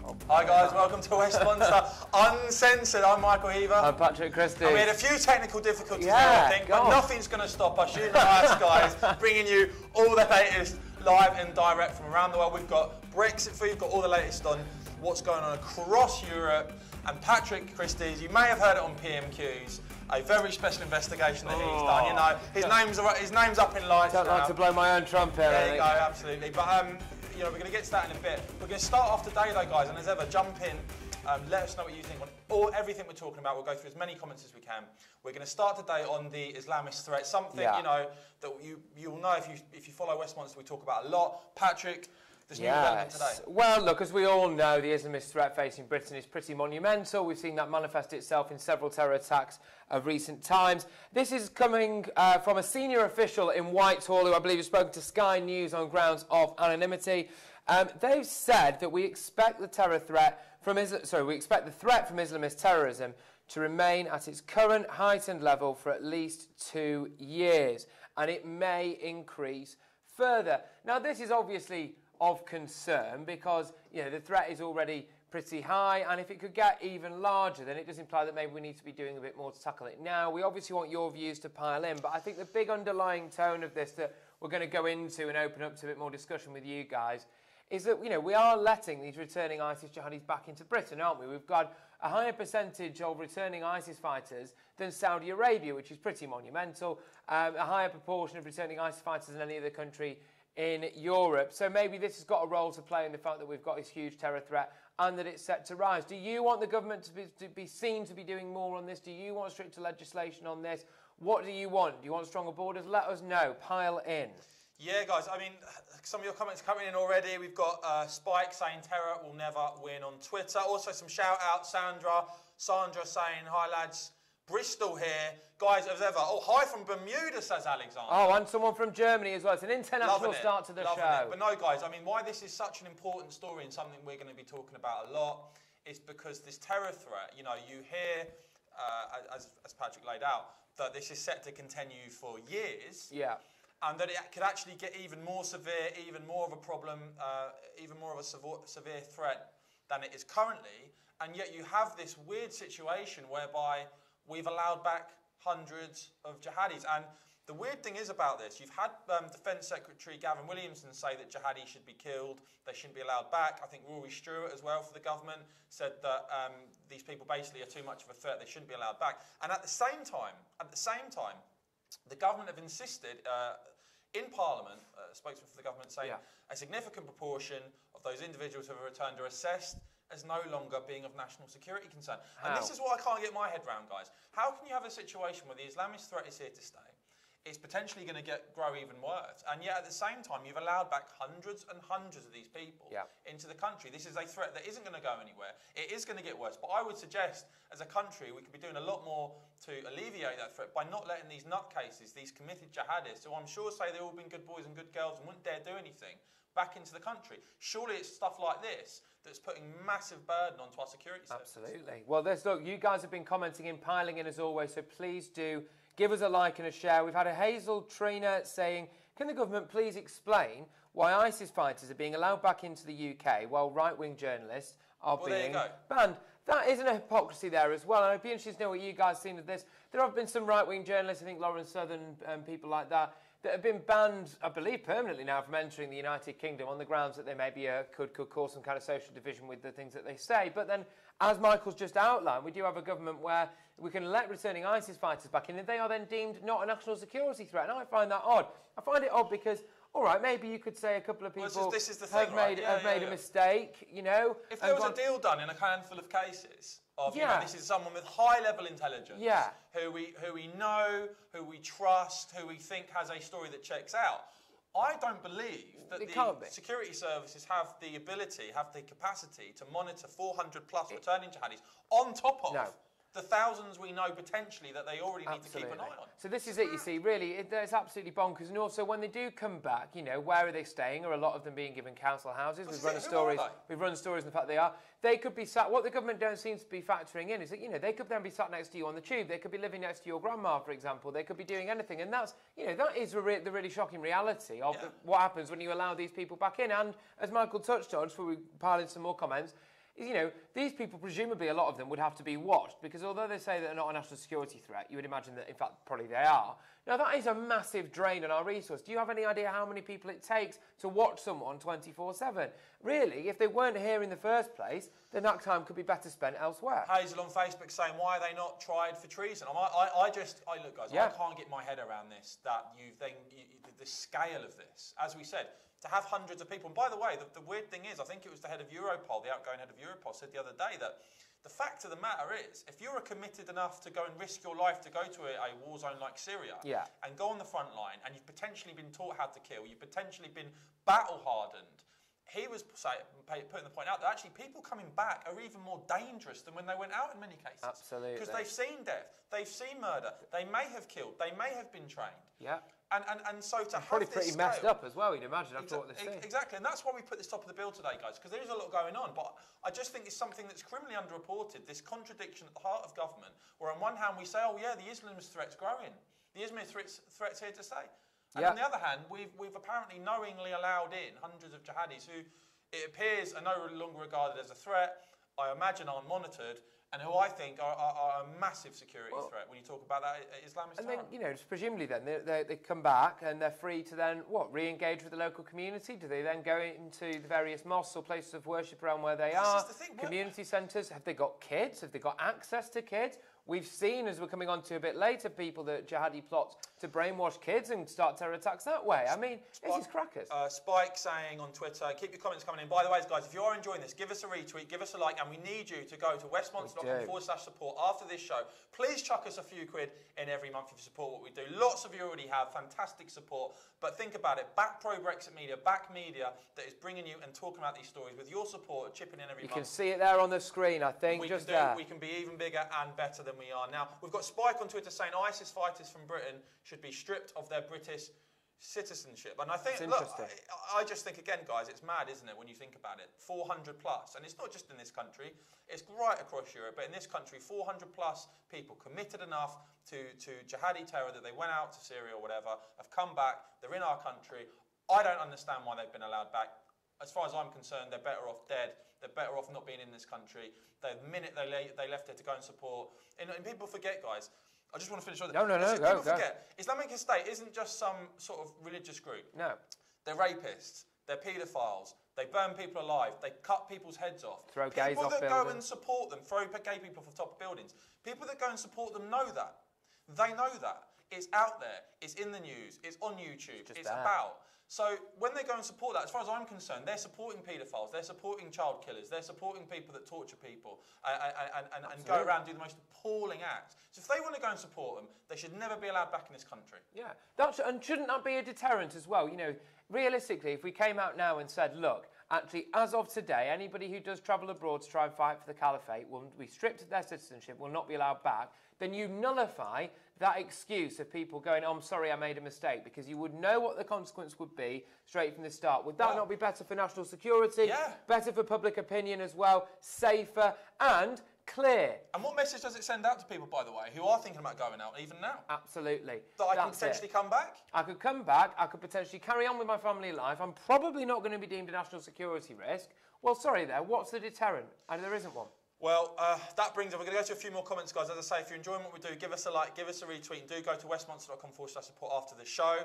Hi guys, welcome to Westmonster Uncensored. I'm Michael Heaver. I'm Patrick Christie. And we had a few technical difficulties there, I think, but nothing's going to stop us. You know us guys, bringing you all the latest live and direct from around the world. We've got Brexit for you, we've got all the latest on what's going on across Europe. And Patrick Christie, you may have heard it on PMQs, a very special investigation that he's done. You know, his name's up in lights. Don't like to blow my own trumpet. There you go, absolutely. But you know, we're going to get to that in a bit. We're going to start off today, though, guys, and as ever, jump in. Let us know what you think on everything we're talking about. We'll go through as many comments as we can. We're going to start today on the Islamist threat, something you know that you'll know if you follow Westmonster. We talk about a lot. Patrick, there's new development today. Well, look, as we all know, the Islamist threat facing Britain is pretty monumental. We've seen that manifest itself in several terror attacks of recent times. This is coming from a senior official in Whitehall, who I believe has spoken to Sky News on grounds of anonymity. They've said that we expect the threat from Islamist terrorism to remain at its current heightened level for at least 2 years, and it may increase further. Now, this is obviously of concern because the threat is already pretty high, and if it could get even larger, then it does imply that maybe we need to be doing a bit more to tackle it. Now, we obviously want your views to pile in, but I think the big underlying tone of this that we're going to go into and open up to a bit more discussion with you guys is that we are letting these returning ISIS jihadis back into Britain, aren't we? We've got a higher percentage of returning ISIS fighters than Saudi Arabia, which is pretty monumental, a higher proportion of returning ISIS fighters than any other country in Europe. So maybe this has got a role to play in the fact that we've got this huge terror threat and that it's set to rise. Do you want the government to be seen to be doing more on this? Do you want stricter legislation on this? What do you want? Do you want stronger borders? Let us know. Pile in. Yeah, guys, I mean, some of your comments coming in already. We've got Spike saying terror will never win on Twitter. Also some shout-outs. Sandra saying, hi, lads. Bristol here. Guys, as ever. Oh, hi from Bermuda, says Alexander. Oh, and someone from Germany as well. It's an international start to the show. But no, guys, I mean, why this is such an important story and something we're going to be talking about a lot is because this terror threat, you hear, as Patrick laid out, that this is set to continue for years. Yeah. And that it could actually get even more severe, even more of a problem, even more of a severe threat than it is currently. And yet you have this weird situation whereby we've allowed back hundreds of jihadis. And the weird thing is about this, you've had Defence Secretary Gavin Williamson say that jihadis should be killed, they shouldn't be allowed back. I think Rory Stewart as well for the government said that these people basically are too much of a threat, they shouldn't be allowed back. And at the same time, the government have insisted in Parliament, a spokesman for the government saying a significant proportion of those individuals who have returned are assessed as no longer being of national security concern. And this is what I can't get my head around, guys. How can you have a situation where the Islamist threat is here to stay? It's potentially going to grow even worse. And yet at the same time, you've allowed back hundreds and hundreds of these people into the country. This is a threat that isn't going to go anywhere. It is going to get worse. But I would suggest, as a country, we could be doing a lot more to alleviate that threat by not letting these nutcases, these committed jihadists, who I'm sure say they've all been good boys and good girls and wouldn't dare do anything, back into the country. Surely it's stuff like this that's putting massive burden onto our security services. Absolutely. Well, look, you guys have been commenting and piling in as always, so please do give us a like and a share. We've had a Hazel Trina saying, can the government please explain why ISIS fighters are being allowed back into the UK while right-wing journalists are being banned? That isn't a hypocrisy there as well. And I'd be interested to know what you guys have seen of this. There have been some right-wing journalists, I think Lawrence Southern and people like that have been banned, I believe, permanently now from entering the United Kingdom on the grounds that they maybe could cause some kind of social division with the things that they say. But then, as Michael's just outlined, we do have a government where we can let returning ISIS fighters back in, and they are then deemed not a national security threat. And I find that odd. I find it odd because, all right, maybe you could say a couple of people have made a mistake, If there was a deal done in a handful of cases of, this is someone with high-level intelligence, who we know, who we trust, who we think has a story that checks out, I don't believe that the security services have the ability, have the capacity to monitor 400-plus returning jihadis on top of the thousands we know potentially that they already need to keep an eye on. So this is it, you see, really, it's absolutely bonkers. And also, when they do come back, where are they staying? Are a lot of them being given council houses? We've run stories on the fact they are. They could be sat, what the government don't seem to be factoring in is that, they could then be sat next to you on the tube. They could be living next to your grandma, for example. They could be doing anything. And that's, that is the really shocking reality of what happens when you allow these people back in. And as Michael touched on, just before we pile in some more comments, is, you know, these people, presumably a lot of them would have to be watched, because although they say that they're not a national security threat, you would imagine that, in fact, probably they are. Now, that is a massive drain on our resource. Do you have any idea how many people it takes to watch someone 24/7? Really, if they weren't here in the first place, then that time could be better spent elsewhere. Hazel on Facebook saying, why are they not tried for treason? Look, guys, I can't get my head around this, that the scale of this. As we said, to have hundreds of people, and by the way, the weird thing is, I think it was the head of Europol, the outgoing head of Europol, said the other day that the fact of the matter is, if you're committed enough to go and risk your life to go to a war zone like Syria and go on the front line, and you've potentially been taught how to kill, you've potentially been battle hardened, he was putting the point out that actually people coming back are even more dangerous than when they went out in many cases. Absolutely. Because they've seen death, they've seen murder, they may have killed, they may have been trained. Yeah. And so to have probably this pretty scale, messed up as well, you'd imagine, after what they've seen. Exactly, and that's why we put this top of the bill today, guys, because there is a lot going on, but I just think it's something that's criminally underreported, this contradiction at the heart of government, where on one hand we say, oh yeah, the Islamist threat's growing, the Islamist threat's here to stay. And on the other hand, we've apparently knowingly allowed in hundreds of jihadis who, it appears, are no longer regarded as a threat, I imagine aren't monitored, and who I think are a massive security threat when you talk about that Islamist terror. And then, you know, presumably then, they come back and they're free to then, re-engage with the local community? Do they then go into the various mosques or places of worship around where they are? This is the thing, community centres? Have they got kids? Have they got access to kids? We've seen, as we're coming on to a bit later, people that jihadi plots to brainwash kids and start terror attacks that way. I mean, this is crackers. Spike saying on Twitter, keep your comments coming in. By the way, guys, if you are enjoying this, give us a retweet, give us a like, and we need you to go to westmonster.com/support after this show. Please chuck us a few quid in every month if you support what we do. Lots of you already have fantastic support, but think about it. Back pro-Brexit media, back media that is bringing you and talking about these stories with your support, chipping in every month. You can see it there on the screen, I think, we can be even bigger and better than we are now. We've got Spike on Twitter saying ISIS fighters from Britain should be stripped of their British citizenship. And I think, look, I just think, again, guys, it's mad, isn't it, when you think about it? 400 plus. And it's not just in this country. It's right across Europe. But in this country, 400 plus people committed enough to jihadi terror that they went out to Syria or whatever, have come back, they're in our country. I don't understand why they've been allowed back. As far as I'm concerned, they're better off dead. They're better off not being in this country. The minute they left it to go and support. And people forget, guys. I just want to finish on this. No, People forget. Islamic State isn't just some sort of religious group. No. They're rapists. They're paedophiles. They burn people alive. They cut people's heads off. Throw gays off buildings. People that go and support them, throw gay people off the top of buildings. People that go and support them know that. They know that. It's out there. It's in the news. It's on YouTube. It's about. So when they go and support that, as far as I'm concerned, they're supporting paedophiles, they're supporting child killers, they're supporting people that torture people and go around and do the most appalling acts. So if they want to go and support them, they should never be allowed back in this country. Yeah, and shouldn't that be a deterrent as well? You know, realistically, if we came out now and said, look, actually, as of today, anybody who does travel abroad to try and fight for the caliphate will be stripped of their citizenship, will not be allowed back, then you nullify that excuse of people going, oh, I'm sorry, I made a mistake, because you would know what the consequence would be straight from the start. Would that not be better for national security? Yeah. Better for public opinion as well, safer and clear. And what message does it send out to people, by the way, who are thinking about going out, even now? Absolutely. That I can potentially come back? I could come back, I could potentially carry on with my family life, I'm probably not going to be deemed a national security risk. Well, sorry there, what's the deterrent? And there isn't one. Well, that brings us, we're going to go to a few more comments, guys. As I say, if you're enjoying what we do, give us a like, give us a retweet, and do go to westmonster.com/support after the show.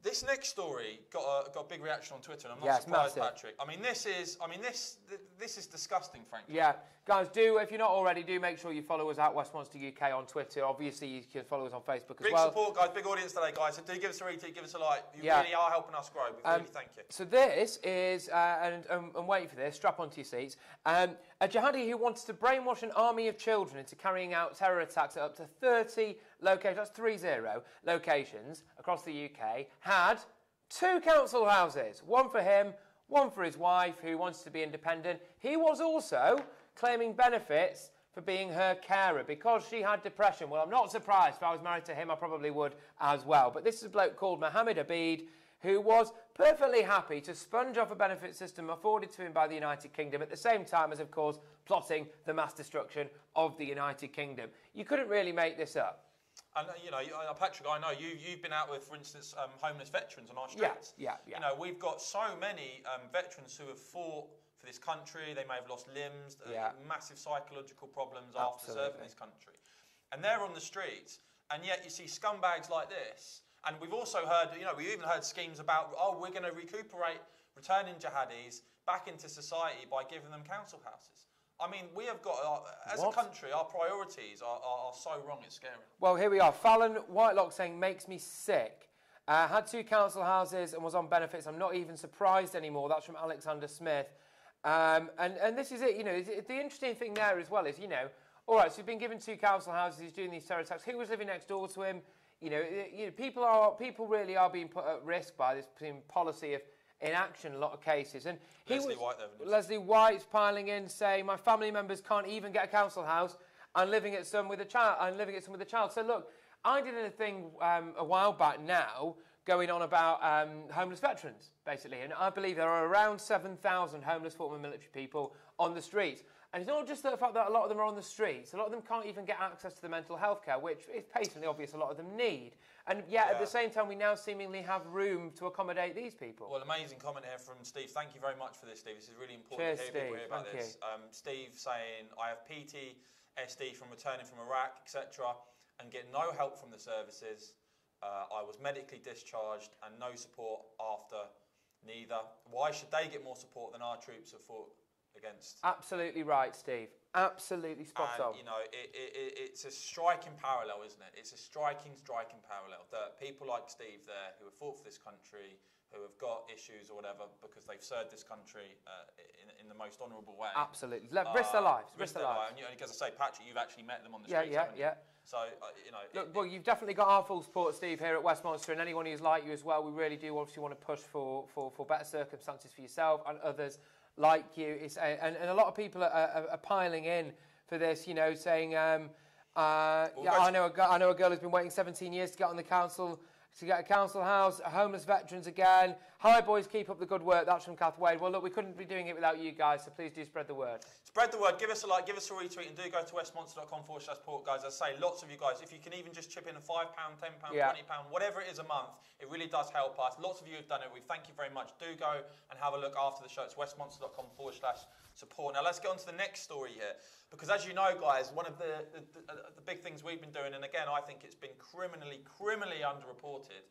This next story got a big reaction on Twitter, and I'm not surprised, Patrick. I mean, this is disgusting, frankly. Yeah, guys, if you're not already, do make sure you follow us at Westmonster UK on Twitter. Obviously, you can follow us on Facebook as well. Big support, guys. Big audience today, guys. So do give us a retweet, give us a like. You really are helping us grow. We really thank you. So this is, and wait for this, strap onto your seats, a jihadi who wanted to brainwash an army of children into carrying out terror attacks at up to 30 locations, that's 30 locations across the UK, had 2 council houses, one for him, one for his wife, who wants to be independent. He was also claiming benefits for being her carer because she had depression. Well, I'm not surprised. If I was married to him, I probably would as well. But this is a bloke called Mohammed Abid, who was perfectly happy to sponge off a benefit system afforded to him by the United Kingdom at the same time as, of course, plotting the mass destruction of the United Kingdom. You couldn't really make this up. And, you know, Patrick, I know you've been out with, for instance, homeless veterans on our streets. Yeah. You know, we've got so many veterans who have fought for this country. They may have lost limbs, massive psychological problems after Absolutely. serving this country. And they're on the streets, and yet you see scumbags like this. And we've also heard, we even heard schemes about, we're going to recuperate returning jihadis back into society by giving them council houses. I mean, we have got, as a country, our priorities are so wrong, it's scary. Well, here we are. Fallon Whitelock saying, makes me sick. Had 2 council houses and was on benefits. I'm not even surprised anymore. That's from Alexander Smith. And this is it, the interesting thing there as well is, all right, so he's been given 2 council houses, he's doing these terror attacks. Who was living next door to him? People really are being put at risk by this policy of inaction in a lot of cases. And Leslie White's piling in saying, my family members can't even get a council house. I'm living at some with a child. So look, I did a thing a while back now going on about homeless veterans, basically. And I believe there are around 7,000 homeless former military people on the streets. And it's not just the fact that a lot of them are on the streets. A lot of them can't even get access to the mental health care, which is patently obvious a lot of them need. And yet, at the same time, we now seemingly have room to accommodate these people. Well, amazing comment here from Steve. Thank you very much for this, Steve. This is really Cheers, important to hear people Steve. hear about this. Steve saying, I have PTSD from returning from Iraq, etc., and get no help from the services. I was medically discharged and no support after neither. Why should they get more support than our troops have fought against? Absolutely right, Steve. Absolutely spot on. It's a striking parallel, isn't it? It's a striking parallel that people like Steve there, who have fought for this country, who have got issues or whatever because they've served this country in the most honourable way. Absolutely. Risk their lives. Risk their lives. And as I say, Patrick, you've actually met them on the streets, haven't you? So, Look, well, you've definitely got our full support, Steve, here at Westmonster, and anyone who's like you as well. We really do obviously want to push for better circumstances for yourself and others like you. And a lot of people are piling in for this, saying, I know a girl who's been waiting 17 years to get on the council, to get a council house, homeless veterans again. Hi, boys, keep up the good work. That's from Kath Wade. Well, look, we couldn't be doing it without you guys, so please do spread the word. Spread the word. Give us a like, give us a retweet, and do go to westmonster.com/support, guys. As I say, lots of you guys, if you can even just chip in a £5, £10, £20, whatever it is a month, it really does help us. Lots of you have done it. We thank you very much. Do go and have a look after the show. It's westmonster.com/support. Now, let's get on to the next story here. Because as you know, guys, one of the big things we've been doing, and again, I think it's been criminally underreported,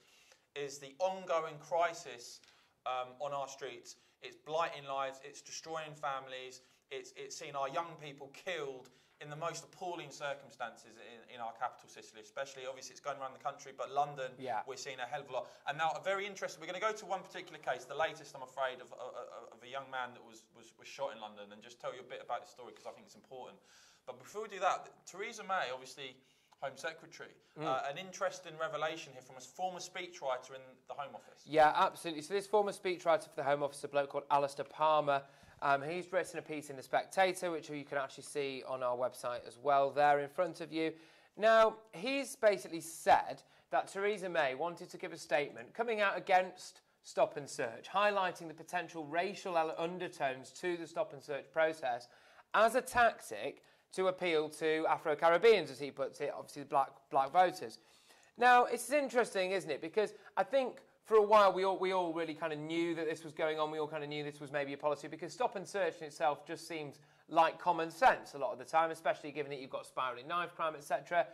is the ongoing crisis on our streets. It's blighting lives, it's destroying families, it's seeing our young people killed in the most appalling circumstances in our capital, Sicily, especially. Obviously, it's going around the country, but London, we're seeing a hell of a lot. And now, very interesting, we're going to go to one particular case, the latest, I'm afraid, of a young man that was shot in London, and just tell you a bit about the story, because I think it's important. But before we do that, Theresa May, obviously Home Secretary, an interesting revelation here from a former speechwriter in the Home Office. Yeah, absolutely. So this former speechwriter for the Home Office, a bloke called Alistair Palmer, he's written a piece in The Spectator, which you can actually see on our website as well, there in front of you. Now, he's basically said that Theresa May wanted to give a statement coming out against Stop and Search, highlighting the potential racial undertones to the Stop and Search process as a tactic to appeal to Afro-Caribbeans, as he puts it, obviously black voters. Now, it's interesting, isn't it? Because I think for a while we all really kind of knew that this was going on. We all kind of knew this was maybe a policy, because Stop and Search in itself just seems like common sense a lot of the time, especially given that you've got spiralling knife crime, etc.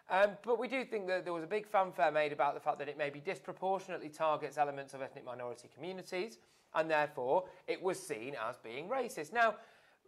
But we do think that there was a big fanfare made about the fact that it maybe disproportionately targets elements of ethnic minority communities, and therefore it was seen as being racist. Now,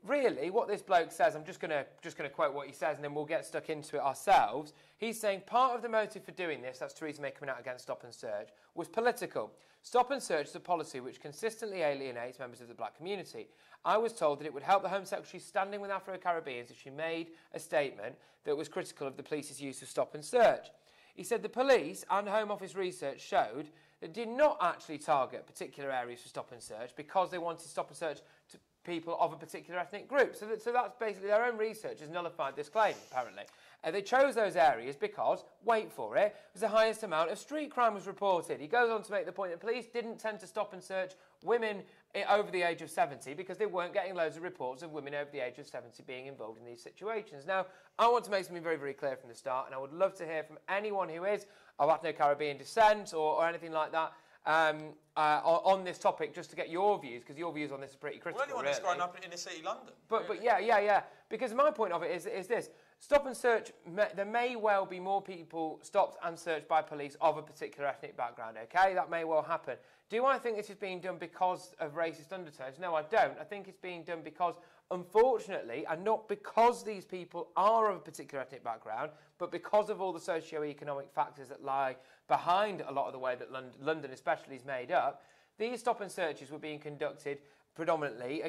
really, what this bloke says, I'm just going to quote what he says, and then we'll get stuck into it ourselves. He's saying part of the motive for doing this, that's Theresa May coming out against Stop and Search, was political. Stop and Search is a policy which consistently alienates members of the black community. I was told that it would help the Home Secretary standing with Afro-Caribbeans if she made a statement that was critical of the police's use of Stop and Search. He said the police and Home Office research showed that it did not actually target particular areas for Stop and Search because they wanted Stop and Search to people of a particular ethnic group. So that's basically their own research has nullified this claim, apparently. They chose those areas because, wait for it, was the highest amount of street crime was reported. He goes on to make the point that police didn't tend to stop and search women over the age of 70 because they weren't getting loads of reports of women over the age of 70 being involved in these situations. Now, I want to make something very, very clear from the start, and I would love to hear from anyone who is of ethno-Caribbean descent or anything like that, on this topic, just to get your views, because your views on this are pretty critical. Well, anyone that's growing up in inner city London. But yeah. Because my point of it is this. Stop and search, there may well be more people stopped and searched by police of a particular ethnic background, okay? That may well happen. Do I think this is being done because of racist undertones? No, I don't. I think it's being done because, unfortunately, and not because these people are of a particular ethnic background, but because of all the socio-economic factors that lie behind a lot of the way that London especially is made up, these stop and searches were being conducted predominantly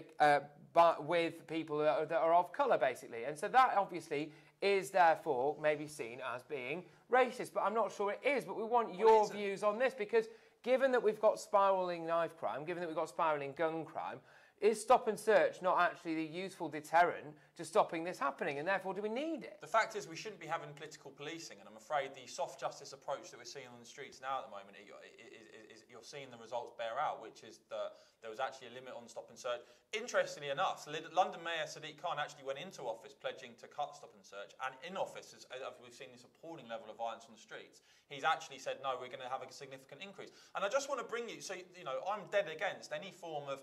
with people that are of colour, basically. And so that, obviously, is therefore maybe seen as being racist. But I'm not sure it is. But we want your views on this, because given that we've got spiralling knife crime, given that we've got spiralling gun crime, is stop and search not actually the useful deterrent to stopping this happening, and therefore do we need it? The fact is we shouldn't be having political policing, and I'm afraid the soft justice approach that we're seeing on the streets now at the moment, you're seeing the results bear out, which is that there was actually a limit on stop and search. Interestingly enough, London Mayor Sadiq Khan actually went into office pledging to cut stop and search, and in office, as we've seen this appalling level of violence on the streets, he's actually said, no, we're going to have a significant increase. And I just want to bring you, so, I'm dead against any form of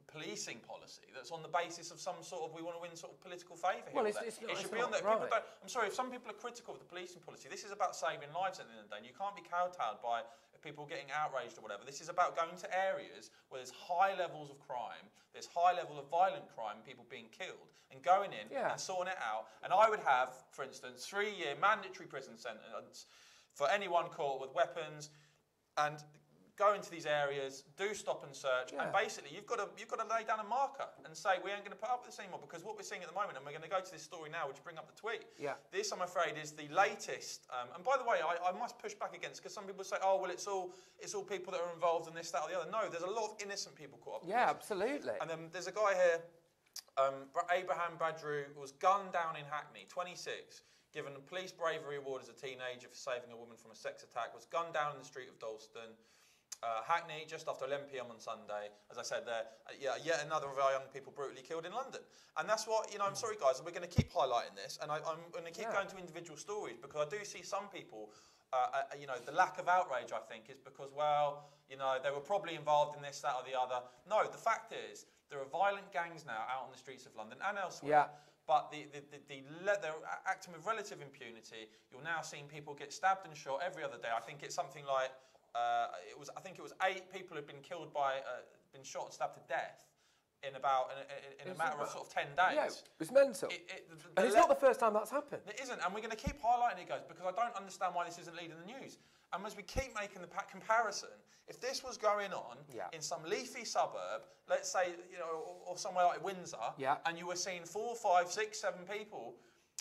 policing policy that's on the basis of some sort of we want to win sort of political favour here. Well, it should be on that. Right. I'm sorry, if some people are critical of the policing policy, this is about saving lives at the end of the day. And you can't be kowtowed by people getting outraged or whatever. This is about going to areas where there's high levels of crime, there's high level of violent crime, people being killed, and going in and sorting it out. And I would have, for instance, 3-year mandatory prison sentence for anyone caught with weapons, and go into these areas, do stop and search, and basically you've got to lay down a marker and say we ain't going to put up with this anymore, because what we're seeing at the moment, and we're going to go to this story now, which bring up the tweet. Yeah. This, I'm afraid, is the latest. And by the way, I must push back against, because some people say, oh well, it's all people that are involved in this, that, or the other. No, there's a lot of innocent people caught up. Yeah, absolutely. And then there's a guy here, Abraham Badru, was gunned down in Hackney, 26. Given a police bravery award as a teenager for saving a woman from a sex attack, was gunned down in the street of Dalston. Hackney, just after 11 p.m. on Sunday. As I said there, yet another of our young people brutally killed in London. And that's what, I'm sorry guys, we're going to keep highlighting this, and I'm going to keep going to individual stories, because I do see some people, the lack of outrage, I think, is because, well, they were probably involved in this, that or the other. No, the fact is, there are violent gangs now out on the streets of London and elsewhere. Yeah. But they're acting with relative impunity. You're now seeing people get stabbed and shot every other day. I think it's something like, I think it was 8 people who've been killed been shot and stabbed to death in a matter of sort of 10 days. Yeah, it's mental. And it's not the first time that's happened. It isn't, and we're going to keep highlighting it, guys, because I don't understand why this isn't leading the news. And as we keep making the comparison, if this was going on in some leafy suburb, let's say, or somewhere like Windsor, and you were seeing 4, 5, 6, 7 people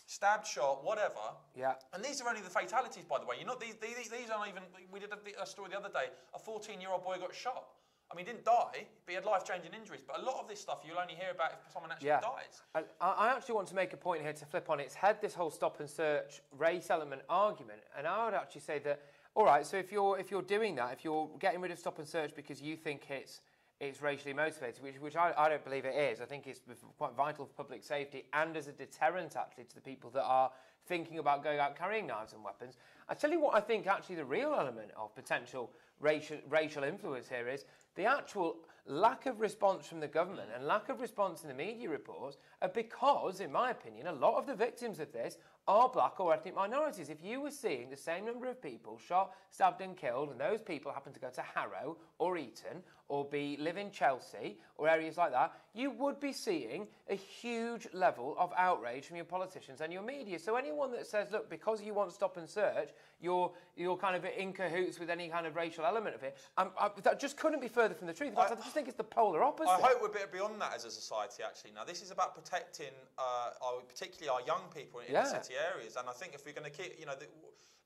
stabbed, shot, whatever. Yeah. And these are only the fatalities, by the way. These aren't even. We did a story the other day. A 14-year-old boy got shot. I mean, he didn't die, but he had life-changing injuries. But a lot of this stuff you'll only hear about if someone actually dies. I actually want to make a point here to flip on its head this whole stop and search race element argument. And I would actually say that, all right, so if you're doing that, if you're getting rid of stop and search because you think it's racially motivated, which I don't believe it is. I think it's quite vital for public safety and as a deterrent, actually, to the people that are thinking about going out carrying knives and weapons. I tell you what I think actually the real element of potential racial influence here is the actual lack of response from the government and lack of response in the media reports are because, in my opinion, a lot of the victims of this are black or ethnic minorities. If you were seeing the same number of people shot, stabbed and killed, and those people happen to go to Harrow or Eton or live in Chelsea or areas like that, you would be seeing a huge level of outrage from your politicians and your media. So anyone that says, look, because you want stop and search, you're kind of in cahoots with any kind of racial element of it, that just couldn't be further from the truth. In fact, I just think it's the polar opposite. I hope we're a bit beyond that as a society, actually. Now, this is about protecting particularly our young people in the city areas. And I think if we're going to keep,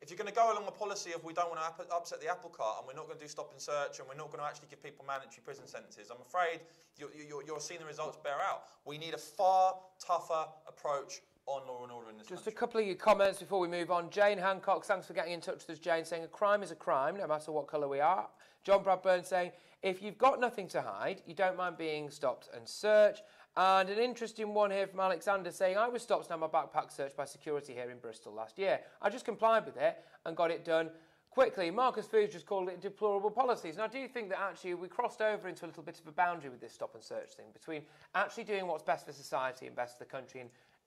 if you're going to go along a policy of we don't want to upset the apple cart and we're not going to do stop and search and we're not going to actually give people mandatory prison sentences, I'm afraid you're seeing the results bear out. We need a far tougher approach on law and order in this country. Just a couple of your comments before we move on. Jane Hancock, thanks for getting in touch with us, Jane, saying a crime is a crime, no matter what colour we are. John Bradburn saying, if you've got nothing to hide, you don't mind being stopped and searched. And an interesting one here from Alexander saying, I was stopped and had my backpack searched by security here in Bristol last year. I just complied with it and got it done quickly, Marcus Foos just called it deplorable policies. And I do think that actually we crossed over into a little bit of a boundary with this stop and search thing between actually doing what's best for society and best for the country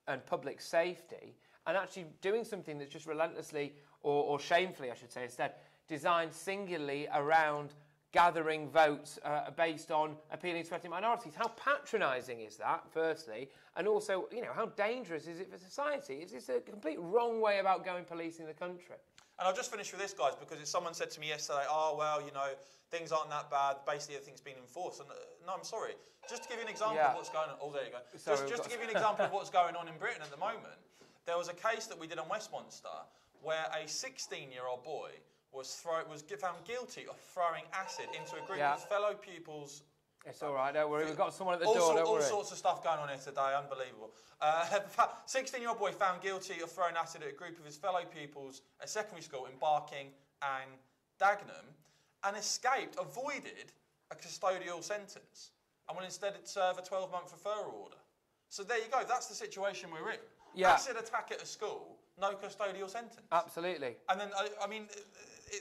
and public safety, and actually doing something that's just relentlessly, or shamefully, I should say instead, designed singularly around gathering votes based on appealing to ethnic minorities. How patronising is that, firstly? And also, you know, how dangerous is it for society? It's a complete wrong way about going policing the country. And I'll just finish with this, guys, because someone said to me yesterday, oh, well, you know, things aren't that bad. Basically, everything's been enforced. And no, I'm sorry. Just to give you an example of what's going on. Oh, there you go. Sorry, just to give you an example of what's going on in Britain at the moment, there was a case that we did on Westmonster where a 16-year-old boy was found guilty of throwing acid into a group of his fellow pupils. It's all right, don't worry. We've got someone at the door, don't worry. All sorts of stuff going on here today, unbelievable. 16-year-old boy found guilty of throwing acid at a group of his fellow pupils at secondary school in Barking and Dagenham, and avoided a custodial sentence, and will instead serve a 12-month referral order. So there you go, that's the situation we're in. Yeah. Acid attack at a school, no custodial sentence. Absolutely. And then, I mean,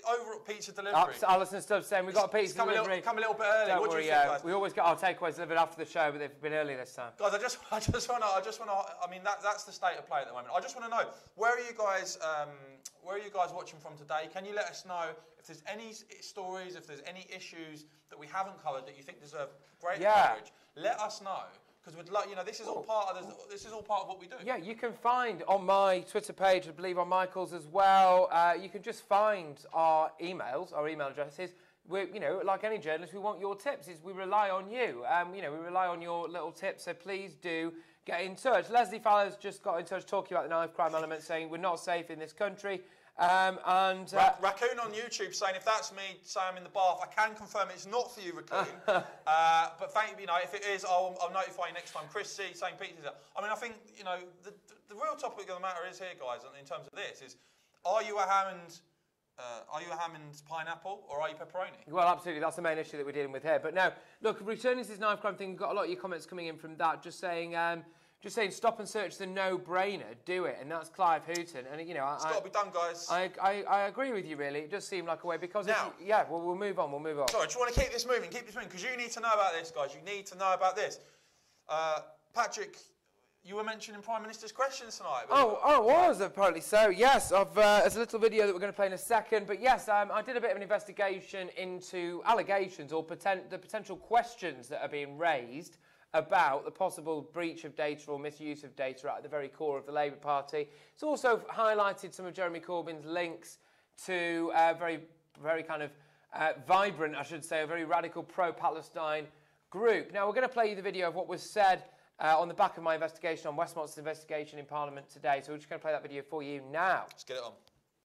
over at pizza delivery. Alison Stubbs saying we've got a pizza delivery. Come a little bit early. What do you think, guys? We always get our takeaways delivered after the show, but they've been early this time. Guys, I just want to. I mean, that's the state of play at the moment. I just want to know, where are you guys watching from today? Can you let us know if there's any stories, if there's any issues that we haven't covered that you think deserve greater coverage? Let us know. Because we'd like, you know, this is all part of what we do. Yeah, you can find on my Twitter page, I believe on Michael's as well. You can just find our emails, our email addresses. We, you know, like any journalist, we want your tips. We rely on you. You know, we rely on your little tips. So please do get in touch. Leslie Fowler's just got in touch talking about the knife crime element, saying we're not safe in this country. Raccoon on YouTube saying, if that's me, say I'm in the bath. I can confirm it's not for you, Raccoon. But thank you know, if it is, I'll notify you next time. Chris C saying Peter's. I mean, I think, you know, the real topic of the matter is here, guys, in terms of this, is are you a ham and pineapple, or are you pepperoni? Well, absolutely. That's the main issue that we're dealing with here. But now, look, returning to this knife crime thing, we've got a lot of your comments coming in from that, just saying stop and search the no-brainer, do it, and that's Clive Hooton. And you know, it's got to be done, guys. I agree with you, really. It does seem like a way because now, we'll move on. Sorry, I just want to keep this moving, because you need to know about this, guys. You need to know about this. Patrick, you were mentioning Prime Minister's questions tonight. I was apparently so. Yes, there's a little video that we're going to play in a second. But yes, I did a bit of an investigation into allegations or the potential questions that are being raised about the possible breach of data or misuse of data at the very core of the Labour Party. It's also highlighted some of Jeremy Corbyn's links to a very kind of vibrant, I should say, a very radical pro-Palestine group. Now, we're going to play you the video of what was said on the back of my investigation on Westmonster's investigation in Parliament today. So we're just going to play that video for you now. Let's get it on.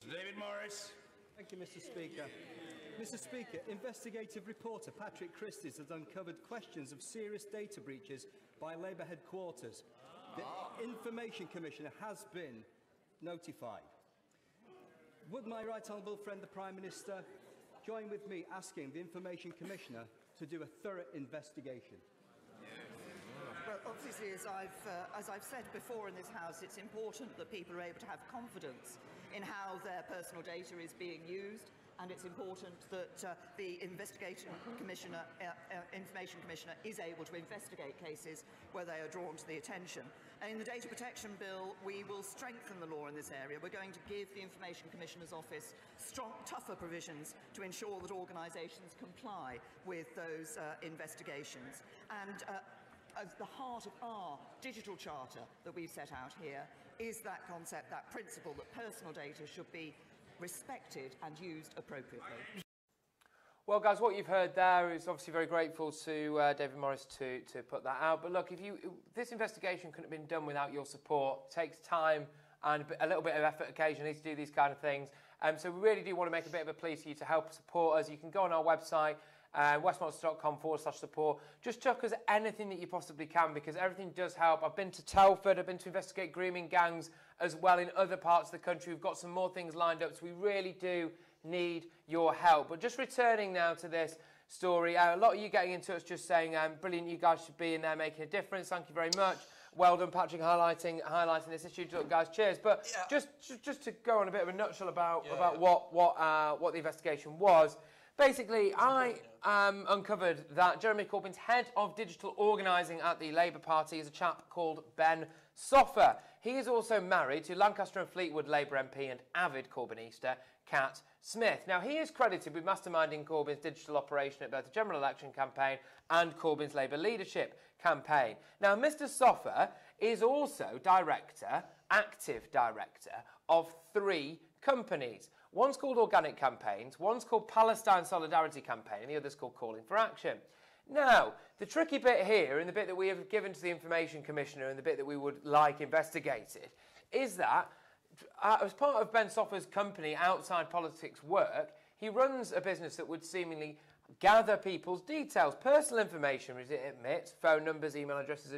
David Morris. Thank you, Mr. Speaker. Mr. Speaker, investigative reporter Patrick Christys has uncovered questions of serious data breaches by Labour headquarters. The Information Commissioner has been notified. Would my right honourable friend, the Prime Minister, join with me asking the Information Commissioner to do a thorough investigation? Well, obviously, as I've said before in this House, it's important that people are able to have confidence in how their personal data is being used. And it's important that the Information Commissioner is able to investigate cases where they are drawn to the attention. And in the Data Protection Bill, we will strengthen the law in this area. We're going to give the Information Commissioner's Office tougher provisions to ensure that organisations comply with those investigations. And at the heart of our digital charter that we've set out here is that concept, that principle that personal data should be respected and used appropriately. Well, guys, what you've heard there is obviously very grateful to David Morris to put that out. But look, this investigation couldn't have been done without your support. It takes time and a little bit of effort occasionally to do these kind of things. So we really do want to make a bit of a plea to you to help support us. You can go on our website, westmonster.com/support. Just chuck us anything that you possibly can, because everything does help. I've been to Telford, I've been to investigate grooming gangs as well in other parts of the country. We've got some more things lined up, so we really do need your help. But just returning now to this story, a lot of you getting in touch just saying, brilliant, you guys should be in there making a difference. Thank you very much. Well done, Patrick, highlighting this issue. Guys, cheers. But yeah. just to go on a bit of a nutshell about what the investigation was. Basically, I uncovered that Jeremy Corbyn's head of digital organising at the Labour Party is a chap called Ben Soffer. He is also married to Lancaster and Fleetwood Labour MP and avid Corbynista, Cat Smith. Now, he is credited with masterminding Corbyn's digital operation at both the general election campaign and Corbyn's Labour leadership campaign. Now, Mr Soffer is also active director of 3 companies. One's called Organic Campaigns, one's called Palestine Solidarity Campaign, and the other's called Calling for Action. Now, the tricky bit here, and the bit that we have given to the Information Commissioner and the bit that we would like investigated, is that as part of Ben Soffer's company Outside Politics Work, he runs a business that would seemingly gather people's details, personal information, as it admits, phone numbers, email addresses,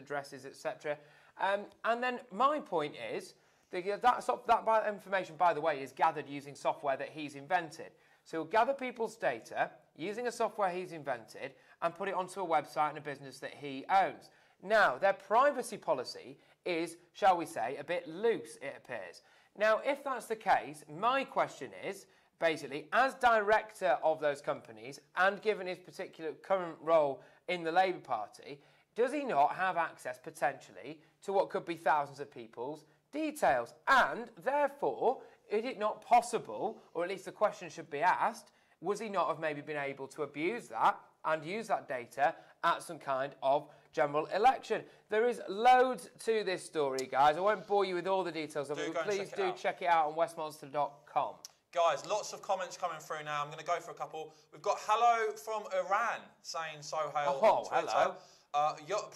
etc. And then my point is, that information, by the way, is gathered using software that he's invented. So he'll gather people's data using a software he's invented and put it onto a website and a business that he owns. Now, their privacy policy is, shall we say, a bit loose, it appears. Now, if that's the case, my question is, basically, as director of those companies and given his particular current role in the Labour Party, does he not have access, potentially, to what could be thousands of people's details? And therefore, is it not possible, or at least the question should be asked, was he not have maybe been able to abuse that and use that data at some kind of general election? There is loads to this story, guys. I won't bore you with all the details of it, but please do check it out on westmonster.com. Guys, lots of comments coming through now. I'm going to go for a couple. We've got hello from Iran saying Sohail on Twitter. Hello.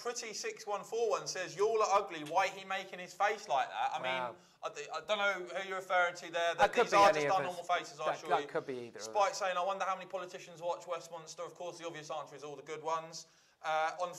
Pretty6141 says, "Y'all are ugly. Why he making his face like that?" I mean, I don't know who you're referring to there. These are just our normal faces, I assure you. That could be either. Spike saying, "I wonder how many politicians watch Westminster." Of course, the obvious answer is all the good ones. On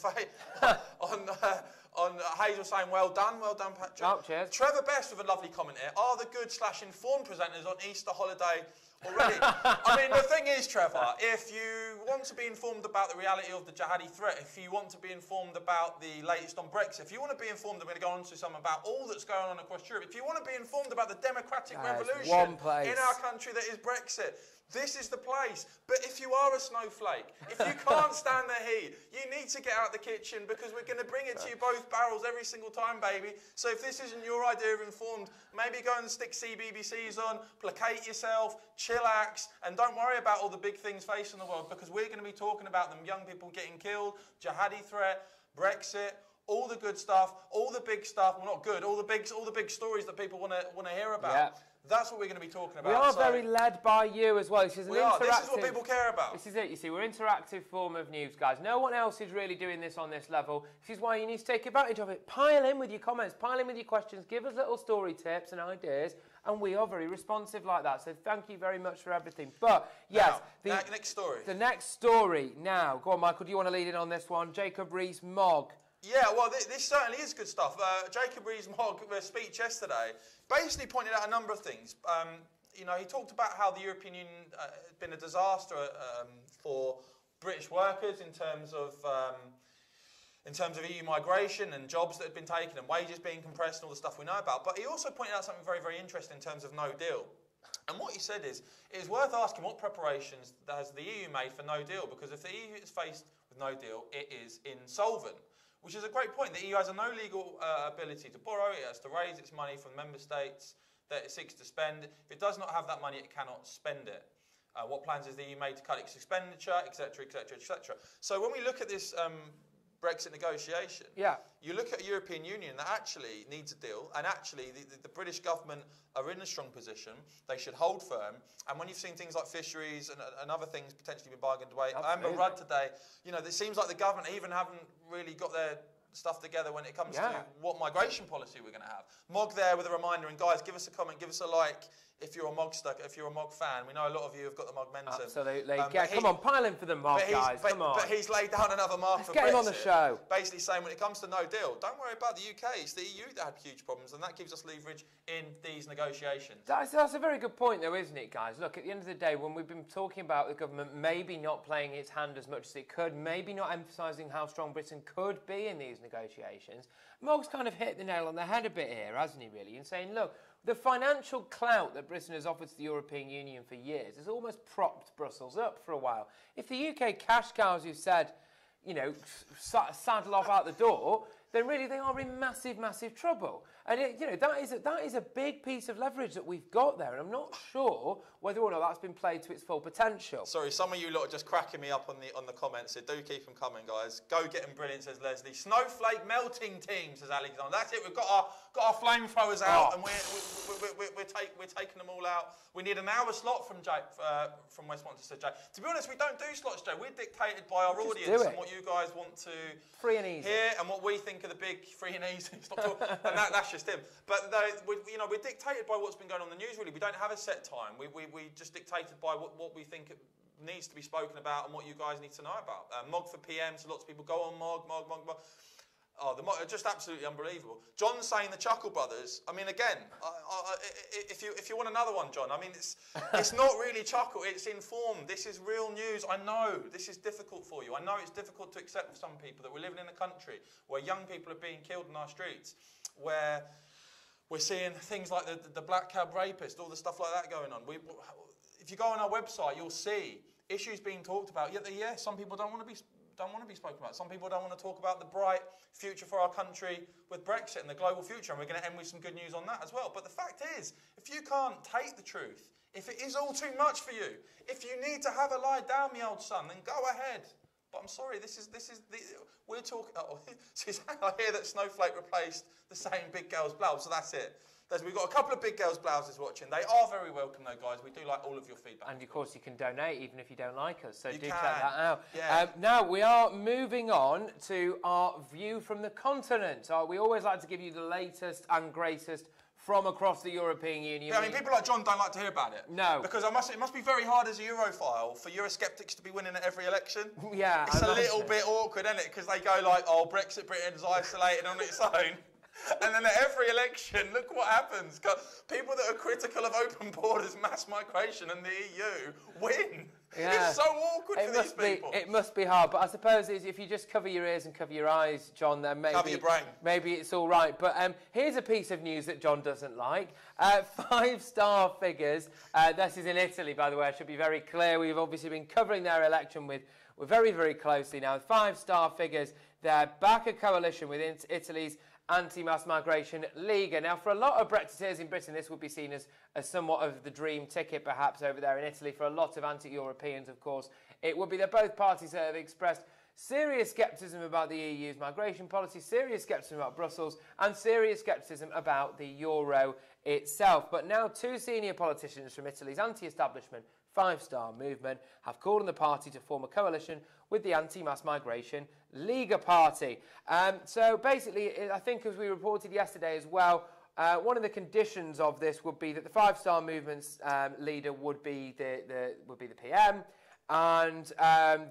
Hazel saying, well done, Patrick. Oh, cheers. Trevor Best with a lovely comment here. Are the good/informed presenters on Easter holiday already? I mean, the thing is, Trevor, if you want to be informed about the reality of the jihadi threat, if you want to be informed about the latest on Brexit, if you want to be informed, I'm going to go on to some about all that's going on across Europe, if you want to be informed about the democratic revolution in our country that is Brexit, this is the place. But if you are a snowflake, if you can't stand the heat, you need to get out the kitchen because we're going to bring it to you both barrels every single time, baby. So if this isn't your idea of informed, maybe go and stick CBBCs on, placate yourself, chillax, and don't worry about all the big things facing the world because we're going to be talking about them young people getting killed, jihadi threat, Brexit, all the good stuff, all the big stuff. Well, not good, all the big stories that people want to hear about. Yeah. That's what we're going to be talking about. We are very led by you as well. This is This is what people care about. This is it. You see, we're an interactive form of news, guys. No one else is really doing this on this level. This is why you need to take advantage of it. Pile in with your comments. Pile in with your questions. Give us little story tips and ideas. And we are very responsive like that. So thank you very much for everything. But, yes. Now, next story. The next story now. Go on, Michael. Do you want to lead in on this one? Jacob Rees-Mogg. Yeah, well, this certainly is good stuff. Jacob Rees-Mogg, speech yesterday, basically pointed out a number of things. He talked about how the European Union has been a disaster for British workers in terms of EU migration and jobs that had been taken and wages being compressed and all the stuff we know about. But he also pointed out something very, very interesting in terms of no deal. And what he said is, it is worth asking what preparations has the EU made for no deal, because if the EU is faced with no deal, it is insolvent. Which is a great point. The EU has no legal ability to borrow. It has to raise its money from member states that it seeks to spend. If it does not have that money, it cannot spend it. What plans has the EU made to cut its expenditure, etc., etc., etc. So when we look at this Brexit negotiation, you look at a European Union that actually needs a deal, and actually the British government are in a strong position. They should hold firm. And when you've seen things like fisheries and other things potentially being bargained away, Amber Rudd today, it seems like the government even haven't really got their stuff together when it comes to what migration policy we're going to have. Mogg there with a reminder, and guys, give us a comment, give us a like if you're a Mogg fan, we know a lot of you have got the Mogmentum. Absolutely. Come on, pile in for the Mogg, guys. Come on. But he's laid down another mark for Brexit. Get him on the show. Basically saying when it comes to no deal, don't worry about the UK. It's the EU that had huge problems, and that gives us leverage in these negotiations. That's a very good point, though, isn't it, guys? Look, at the end of the day, when we've been talking about the government maybe not playing its hand as much as it could, maybe not emphasising how strong Britain could be in these negotiations, Mogg's kind of hit the nail on the head a bit here, hasn't he, really? In saying, look, the financial clout that Britain has offered to the European Union for years has almost propped Brussels up for a while. If the UK cash cows who said, you know, saddle off out the door, then really they are in massive, massive trouble. And that is a big piece of leverage that we've got there, and I'm not sure whether or not that's been played to its full potential. Sorry, some of you lot are just cracking me up on the comments, so do keep them coming, guys. Go get them brilliant, says Leslie. Snowflake melting team, says Alexander. That's it. We've got our flamethrowers out, and we're taking them all out. We need an hour slot from Westmonster, says Jay. To be honest, we don't do slots, Jay. We're dictated by our audience and what you guys want to free and easy hear, and what we think are the big free and easy. Stop talking. And that's just him. But we're dictated by what's been going on in the news. Really, we don't have a set time. We just dictated by what we think needs to be spoken about and what you guys need to know about. Mogg for PM, so lots of people go on Mogg. Oh, just absolutely unbelievable. John's saying the Chuckle Brothers. I mean, again, if you want another one, John, I mean, it's not really Chuckle. It's informed. This is real news. I know this is difficult for you. I know it's difficult to accept for some people that we're living in a country where young people are being killed in our streets, where we're seeing things like the black cab rapist, all the stuff like that going on. If you go on our website, you'll see issues being talked about. Yeah, some people don't want to be spoken about. Some people don't want to talk about the bright future for our country with Brexit and the global future, and we're going to end with some good news on that as well. But the fact is, if you can't take the truth, if it is all too much for you, if you need to have a lie down, me old son, then go ahead. But I'm sorry, we're talking. Oh, I hear that Snowflake replaced the saying "big girls' blouse," so that's it. We've got a couple of big girls' blouses watching. They are very welcome, though, guys. We do like all of your feedback. And, of course, you can donate even if you don't like us, so do check that out. Yeah. Now, we are moving on to our view from the continent. We always like to give you the latest and greatest from across the European Union. Yeah, I mean, people like John don't like to hear about it. No. Because it must be very hard as a Europhile for Eurosceptics to be winning at every election. Yeah. It's a little bit awkward, isn't it? Because they go like, oh, Brexit, Britain's isolated on its own. And then at every election, look what happens. People that are critical of open borders, mass migration and the EU win. Yeah. It's so awkward for these people. It must be hard, but I suppose if you just cover your ears and cover your eyes, John, then cover your brain. Maybe it's all right. But here's a piece of news that John doesn't like. 5-star figures. This is in Italy, by the way. I should be very clear. We've obviously been covering their election we're very, very closely now. 5-star figures. They're back a coalition with Italy's anti-mass migration Lega. Now, for a lot of Brexiteers in Britain, this would be seen as somewhat of the dream ticket, perhaps, over there in Italy. For a lot of anti-Europeans, of course, it would be that both parties have expressed serious scepticism about the EU's migration policy, serious scepticism about Brussels, and serious scepticism about the euro itself. But now 2 senior politicians from Italy's anti-establishment 5-star movement have called on the party to form a coalition with the anti-mass migration Lega party. So basically, I think as we reported yesterday as well, one of the conditions of this would be that the 5-star movement's leader would be the PM, and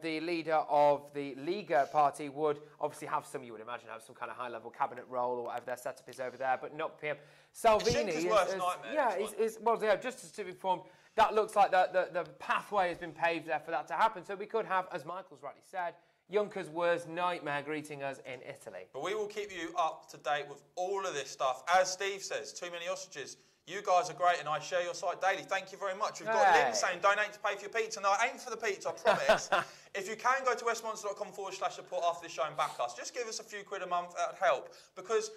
the leader of the Lega party would obviously have you would imagine, have some kind of high-level cabinet role or whatever their setup is over there, but not PM. Salvini is worst nightmare. Just to be informed, that looks like the pathway has been paved there for that to happen. So we could have, as Michael's rightly said, Juncker's worst nightmare greeting us in Italy. But we will keep you up to date with all of this stuff. As Steve says, too many sausages. You guys are great, and I share your site daily. Thank you very much. We've got Lynn saying donate to pay for your pizza. No, I ain't for the pizza, I promise. If you can, go to westmonster.com/support after the show and back us. Just give us a few quid a month. That would help. Because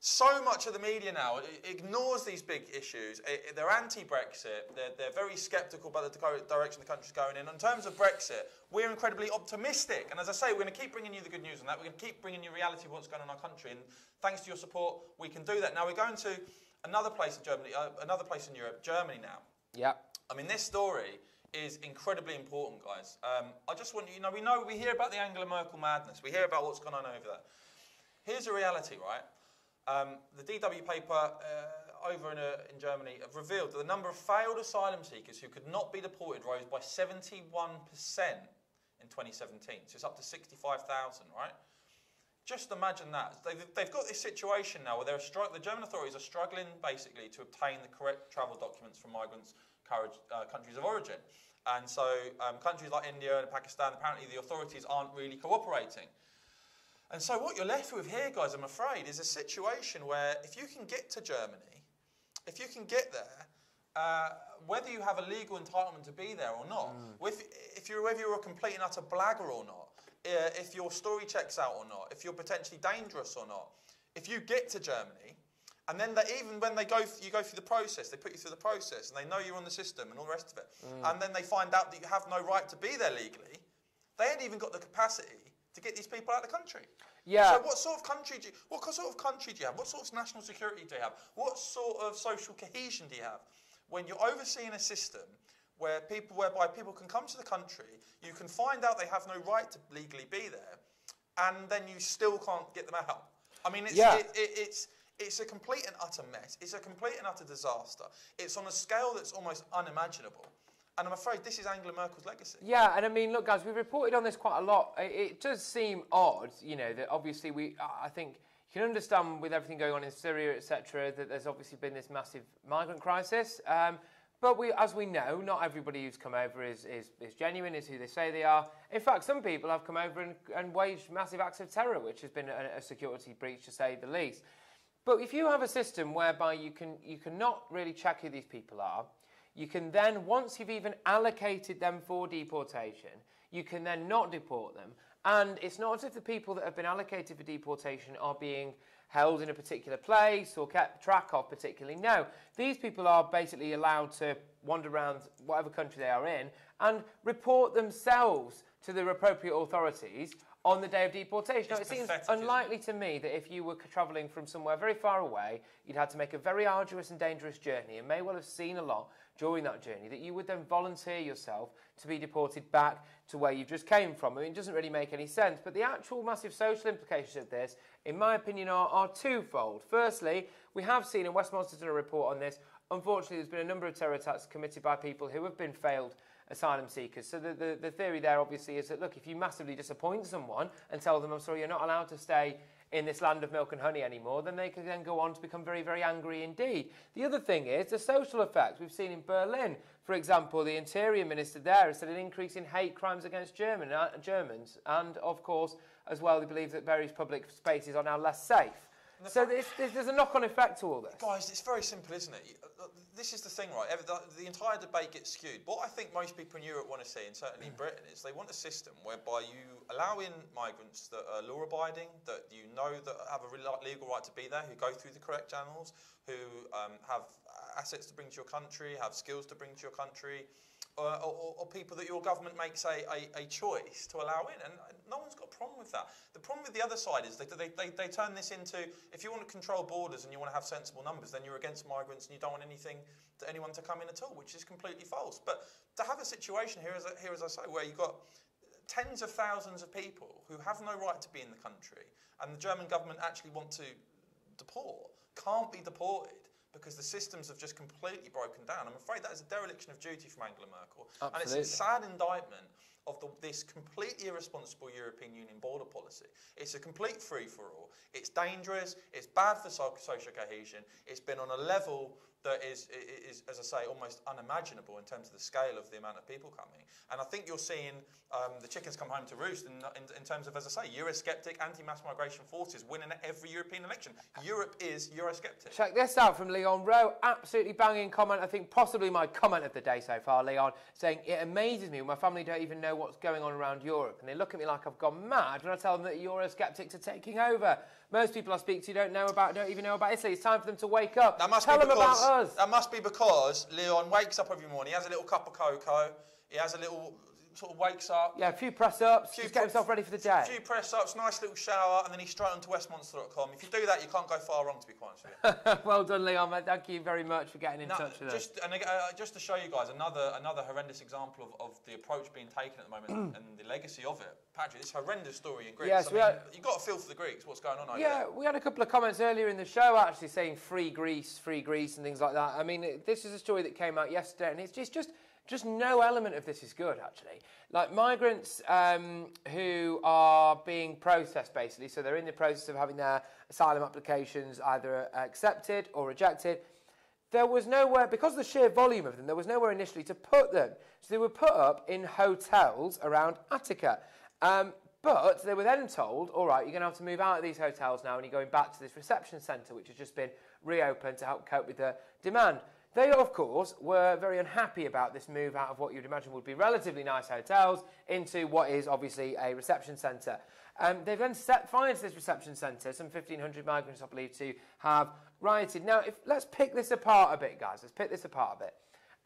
so much of the media now ignores these big issues. They're anti-Brexit. They're very sceptical about the direction the country's going in. In terms of Brexit, we're incredibly optimistic. And as I say, we're going to keep bringing you the good news on that. We're going to keep bringing you reality of what's going on in our country. And thanks to your support, we can do that. Now, we're going to another place in Germany, another place in Europe, Germany now. Yeah. I mean, this story is incredibly important, guys. I just want we hear about the Angela Merkel madness. We hear about what's going on over there. Here's the reality, right? The DW paper, over in Germany have revealed that the number of failed asylum seekers who could not be deported rose by 71% in 2017. So it's up to 65,000, right? Just imagine that. They've got this situation now where the German authorities are struggling basically to obtain the correct travel documents from migrants' countries of origin. And so countries like India and Pakistan, apparently the authorities aren't really cooperating. And so what you're left with here, guys, I'm afraid, is a situation where if you can get to Germany, if you can get there, whether you have a legal entitlement to be there or not, whether you're a complete and utter blagger or not, if your story checks out or not, if you're potentially dangerous or not, if you get to Germany, and then even when you go through the process, they put you through the process, and they know you're on the system and all the rest of it, and then they find out that you have no right to be there legally, they ain't even got the capacity to get these people out of the country. Yeah. So what sort of country do you have? What sort of national security do you have? What sort of social cohesion do you have when you're overseeing a system whereby people can come to the country, you can find out they have no right to legally be there, and then you still can't get them out? I mean, it's a complete and utter mess. It's a complete and utter disaster. It's on a scale that's almost unimaginable. And I'm afraid this is Angela Merkel's legacy. Yeah, and I mean, look, guys, we've reported on this quite a lot. It does seem odd, you know, that obviously I think you can understand with everything going on in Syria, etc., that there's obviously been this massive migrant crisis. But as we know, not everybody who's come over is genuine, is who they say they are. In fact, some people have come over and waged massive acts of terror, which has been a security breach, to say the least. But if you have a system whereby you cannot really check who these people are, you can then, once you've even allocated them for deportation, you can then not deport them. And it's not as if the people that have been allocated for deportation are being held in a particular place or kept track of particularly. No, these people are basically allowed to wander around whatever country they are in and report themselves to the appropriate authorities on the day of deportation. Now, it seems unlikely to me that if you were travelling from somewhere very far away, you'd had to make a very arduous and dangerous journey and may well have seen a lot during that journey, that you would then volunteer yourself to be deported back to where you just came from. I mean, it doesn't really make any sense. But the actual massive social implications of this, in my opinion, are twofold. Firstly, we have seen, and Westmonster did a report on this, unfortunately there's been a number of terror attacks committed by people who have been failed asylum seekers. So the theory there obviously is that, look, if you massively disappoint someone and tell them, I'm sorry, you're not allowed to stay in this land of milk and honey anymore, then they can then go on to become very, very angry indeed. The other thing is the social effects. We've seen in Berlin, for example, the interior minister there has said an increase in hate crimes against Germans, and of course, as well, they believe that various public spaces are now less safe. So there's a knock-on effect to all this. Guys, it's very simple, isn't it? This is the thing, right? The entire debate gets skewed. What I think most people in Europe want to see, and certainly in Britain, is they want a system whereby you allow in migrants that are law-abiding, that you know that have a legal right to be there, who go through the correct channels, who have assets to bring to your country, have skills to bring to your country, or people that your government makes a choice to allow in. And no one's got a problem with that. The problem with the other side is they turn this into, if you want to control borders and you want to have sensible numbers, then you're against migrants and you don't want anyone to come in at all, which is completely false. But to have a situation here, as I say, where you've got tens of thousands of people who have no right to be in the country, and the German government actually want to deport, can't be deported, because the systems have just completely broken down. I'm afraid that is a dereliction of duty from Angela Merkel. Absolutely. And it's a sad indictment of this completely irresponsible European Union border policy. It's a complete free-for-all. It's dangerous. It's bad for social cohesion. It's been on a level that is, as I say, almost unimaginable in terms of the scale of the amount of people coming. And I think you're seeing the chickens come home to roost in terms of, as I say, Eurosceptic, anti-mass migration forces winning at every European election. Europe is Eurosceptic. Check this out from Leon Rowe. Absolutely banging comment. I think possibly my comment of the day so far, Leon, saying, it amazes me when my family don't even know what's going on around Europe. And they look at me like I've gone mad when I tell them that Eurosceptics are taking over. Most people I speak to don't even know about Italy. It's time for them to wake up. Tell them about us. That must be because Leon wakes up every morning, he has a little cup of cocoa, he has a little sort of wakes up. Yeah, a few press-ups, just get himself ready for the day. A few press-ups, nice little shower, and then he's straight onto Westmonster.com. If you do that, you can't go far wrong, to be quite honest with you. Well done, Leon, mate. Thank you very much for getting in touch with us. Just to show you guys another horrendous example of the approach being taken at the moment and the legacy of it. Patrick, this horrendous story in Greece. Yes, you've got to feel for the Greeks, what's going on over there. Yeah, we had a couple of comments earlier in the show actually saying free Greece, and things like that. I mean, this is a story that came out yesterday, and it's just no element of this is good, actually. Like migrants who are being processed, basically, so they're in the process of having their asylum applications either accepted or rejected. There was nowhere, because of the sheer volume of them, there was nowhere initially to put them. So they were put up in hotels around Attica. But they were then told, all right, you're going to have to move out of these hotels now and you're going back to this reception centre, which has just been reopened to help cope with the demand. They, of course, were very unhappy about this move out of what you'd imagine would be relatively nice hotels into what is obviously a reception centre. They've then set fire to this reception centre, some 1,500 migrants, I believe, to have rioted. Now, let's pick this apart a bit, guys. Let's pick this apart a bit.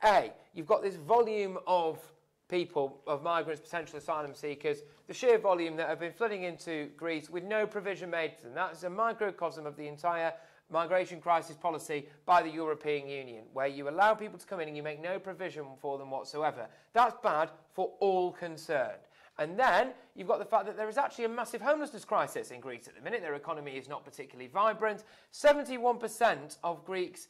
A, you've got this volume of people, of migrants, potential asylum seekers, the sheer volume that have been flooding into Greece with no provision made for them. That's a microcosm of the entire migration crisis policy by the European Union, where you allow people to come in and you make no provision for them whatsoever. That's bad for all concerned. And then you've got the fact that there is actually a massive homelessness crisis in Greece at the minute. Their economy is not particularly vibrant. 71% of Greece's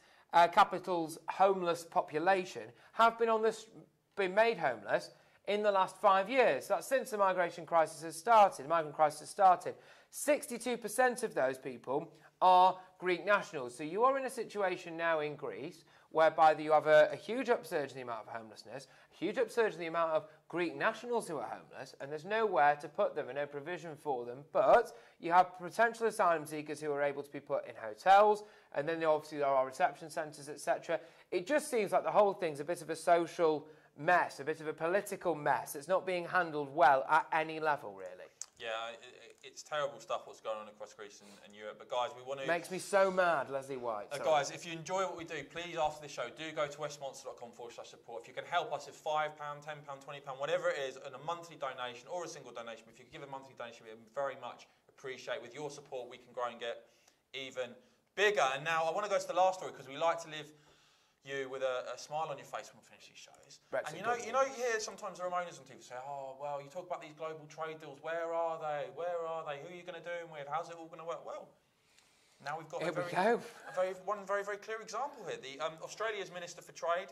capital's homeless population have been made homeless in the last 5 years. That's since the migration crisis has started. The migrant crisis has started. 62% of those people are Greek nationals. So you are in a situation now in Greece whereby you have a huge upsurge in the amount of homelessness, a huge upsurge in the amount of Greek nationals who are homeless, and there's nowhere to put them and no provision for them. But you have potential asylum seekers who are able to be put in hotels, and then obviously there are reception centres, etc. It just seems like the whole thing's a bit of a social mess, a bit of a political mess. It's not being handled well at any level, really. Yeah, it's terrible stuff what's going on across Greece and Europe. But guys, we want to... Makes me so mad, Leslie White. Guys, if you enjoy what we do, please after the show, do go to westmonster.com/support. If you can help us with £5, £10, £20, whatever it is, and a monthly donation or a single donation, if you could give a monthly donation, we very much appreciate. With your support, we can grow and get even bigger. And now I want to go to the last story because we like to live you with a smile on your face when we finish these shows. Brexit, and you hear sometimes the Ramonas on TV say, oh, well, you talk about these global trade deals, where are they? Where are they? Who are you going to do them with? How's it all going to work? Well, now we've got one very, very clear example here. The Australia's Minister for Trade,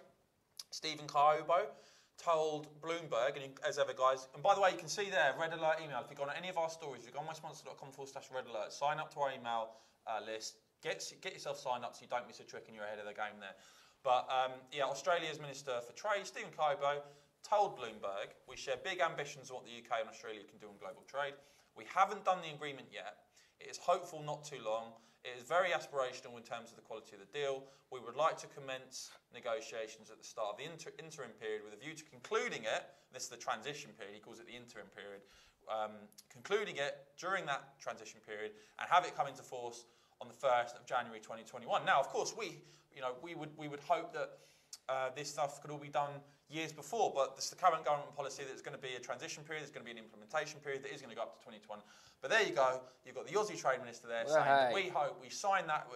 Stephen Kaobo, told Bloomberg, and as ever, guys, and by the way, you can see there, red alert email. If you've gone on any of our stories, if you've gone westmonster.com/red alert, sign up to our email list, get yourself signed up so you don't miss a trick and you're ahead of the game there. But yeah, Australia's Minister for Trade, Stephen Kaobo, told Bloomberg, we share big ambitions on what the UK and Australia can do on global trade. We haven't done the agreement yet. It is hopeful not too long. It is very aspirational in terms of the quality of the deal. We would like to commence negotiations at the start of the interim period with a view to concluding it. This is the transition period. He calls it the interim period. Concluding it during that transition period and have it come into force on the 1st of January 2021. Now, of course, we would hope that this stuff could all be done years before, but this is the current government policy that there's going to be a transition period, there's going to be an implementation period that is going to go up to 2021. But there you go, you've got the Aussie Trade Minister there saying that we hope we sign that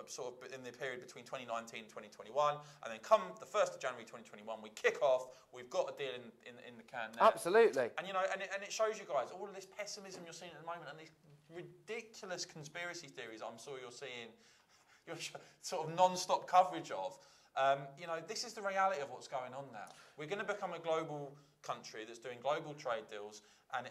sort of in the period between 2019 and 2021, and then come the 1st of January 2021, we kick off, we've got a deal in the can now. Absolutely. And, and it shows you guys all of this pessimism you're seeing at the moment and these ridiculous conspiracy theories I'm sure you're seeing your sort of non-stop coverage of. This is the reality of what's going on now. We're going to become a global country that's doing global trade deals, and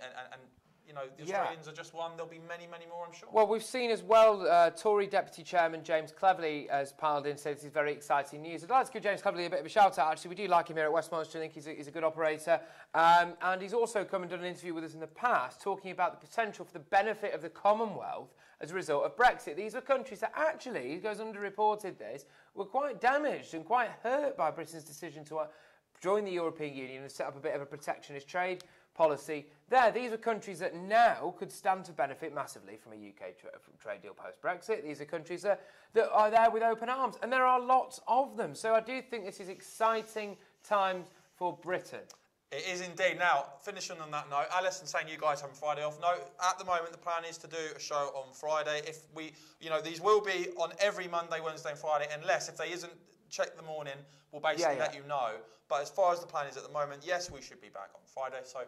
the Australians are just one. There'll be many, many more, I'm sure. Well, we've seen as well, Tory Deputy Chairman James Cleverly has piled in, said this is very exciting news. I'd like to give James Cleverly a bit of a shout out, actually. We do like him here at Westmonster. I think he's a good operator. And he's also come and done an interview with us in the past, talking about the potential for the benefit of the Commonwealth as a result of Brexit. These are countries that actually, he goes underreported this, were quite damaged and quite hurt by Britain's decision to join the European Union and set up a bit of a protectionist trade policy there. These are countries that now could stand to benefit massively from a UK trade deal post-Brexit. These are countries that are there with open arms, and there are lots of them. So I do think this is exciting times for Britain. It is indeed. Now, finishing on that note, Alison saying you guys have Friday off. No, at the moment the plan is to do a show on Friday. If we, these will be on every Monday, Wednesday and Friday, unless if they isn't, check the morning, we'll basically let you know. But as far as the plan is at the moment, yes, we should be back on Friday. So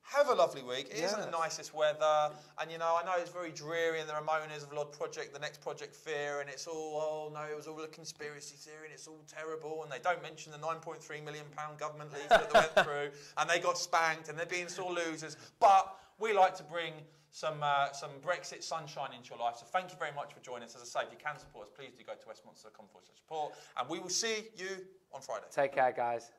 have a lovely week. It isn't the nicest weather. And, I know it's very dreary and there are moaners of Lord Project, the next Project Fear, and it's all, it was all a conspiracy theory and it's all terrible. And they don't mention the £9.3 million government leaflet that went through and they got spanked and they're being sore losers. But we like to bring some Brexit sunshine into your life. So thank you very much for joining us. As I say, if you can support us, please do go to westmonster.com/support. And we will see you on Friday. Take care, guys.